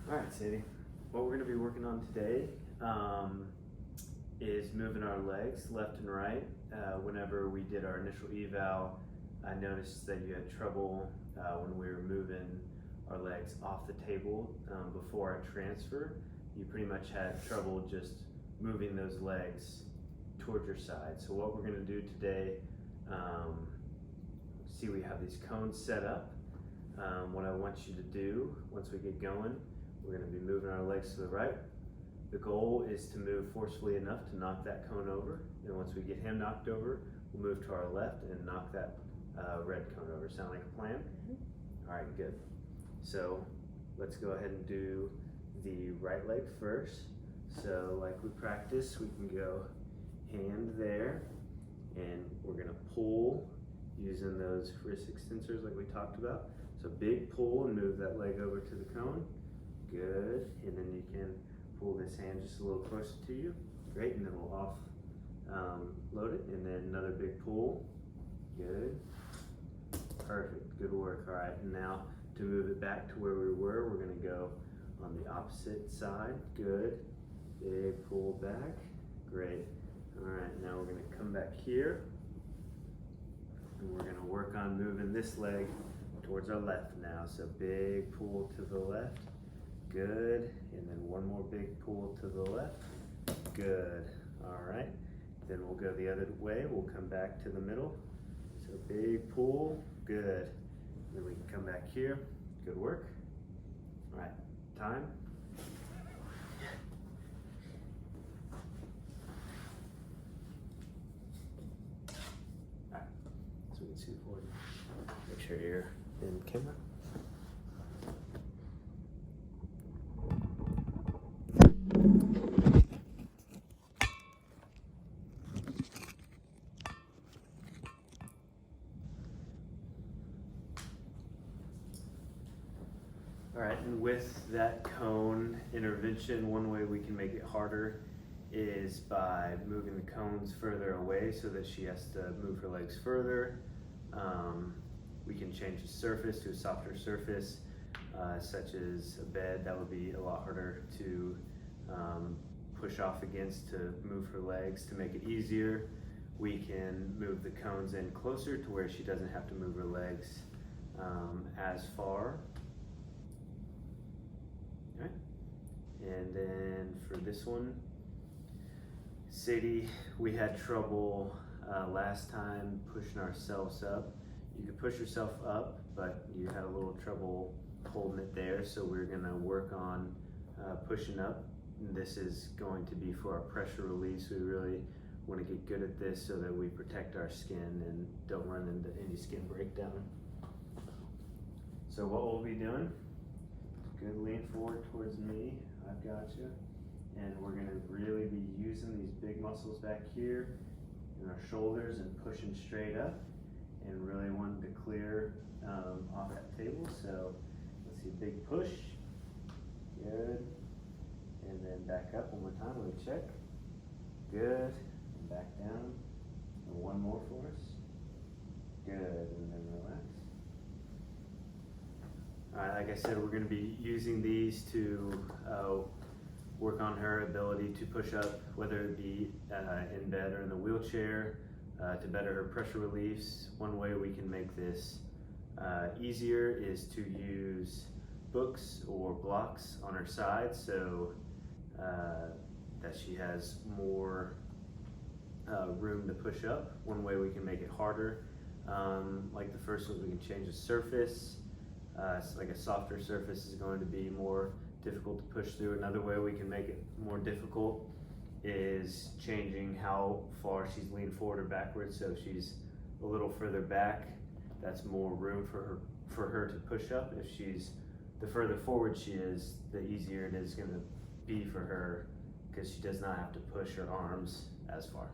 All right, Sadie. What we're going to be working on today is moving our legs left and right. Whenever we did our initial eval, I noticed that you had trouble when we were moving our legs off the table before our transfer. You pretty much had trouble just moving those legs towards your side. So what we're going to do today, see we have these cones set up. What I want you to do once we get going, we're going to be moving our legs to the right. The goal is to move forcefully enough to knock that cone over. Then once we get him knocked over, we'll move to our left and knock that red cone over. Sound like a plan? Mm-hmm. All right, good. So let's go ahead and do the right leg first. So like we practiced, we can go hand there, and we're going to pull using those wrist extensors like we talked about. So big pull and move that leg over to the cone. Good. And then you can pull this hand just a little closer to you. Great. And then we'll load it. And then another big pull. Good. Perfect. Good work. All right. And now to move it back to where we were, we're going to go on the opposite side. Good. Big pull back. Great. All right. Now we're going to come back here. And we're going to work on moving this leg towards our left now. So big pull to the left. Good. And then one more big pull to the left. Good. All right. Then we'll go the other way. We'll come back to the middle. So big pull. Good. Then we can come back here. Good work. All right. Time. All right. So we can see forward. Make sure you're in camera. All right, and with that cone intervention, one way we can make it harder is by moving the cones further away so that she has to move her legs further. We can change the surface to a softer surface, such as a bed. That would be a lot harder to push off against to move her legs. To make it easier, we can move the cones in closer to where she doesn't have to move her legs as far. All right. And then for this one, Sadie, we had trouble last time pushing ourselves up. You could push yourself up, but you had a little trouble holding it there, so we're gonna work on pushing up. And this is going to be for our pressure release. We really wanna get good at this so that we protect our skin and don't run into any skin breakdown. So what we'll be doing, good, lean forward towards me, I've got you. And we're gonna really be using these big muscles back here in our shoulders and pushing straight up, and really wanting to clear off that table. So let's see, big push, good. And then back up one more time, let me check. Good, and back down. And one more for us. Good, and then relax. All right, like I said, we're gonna be using these to work on her ability to push up, whether it be in bed or in the wheelchair, to better her pressure reliefs. One way we can make this easier is to use books or blocks on her side, so that she has more room to push up. One way we can make it harder, like the first one, we can change the surface. So like a softer surface is going to be more difficult to push through. Another way we can make it more difficult is changing how far she's leaned forward or backwards. So if she's a little further back, that's more room for her to push up. If she's, the further forward she is, the easier it is going to be for her, because she does not have to push her arms as far.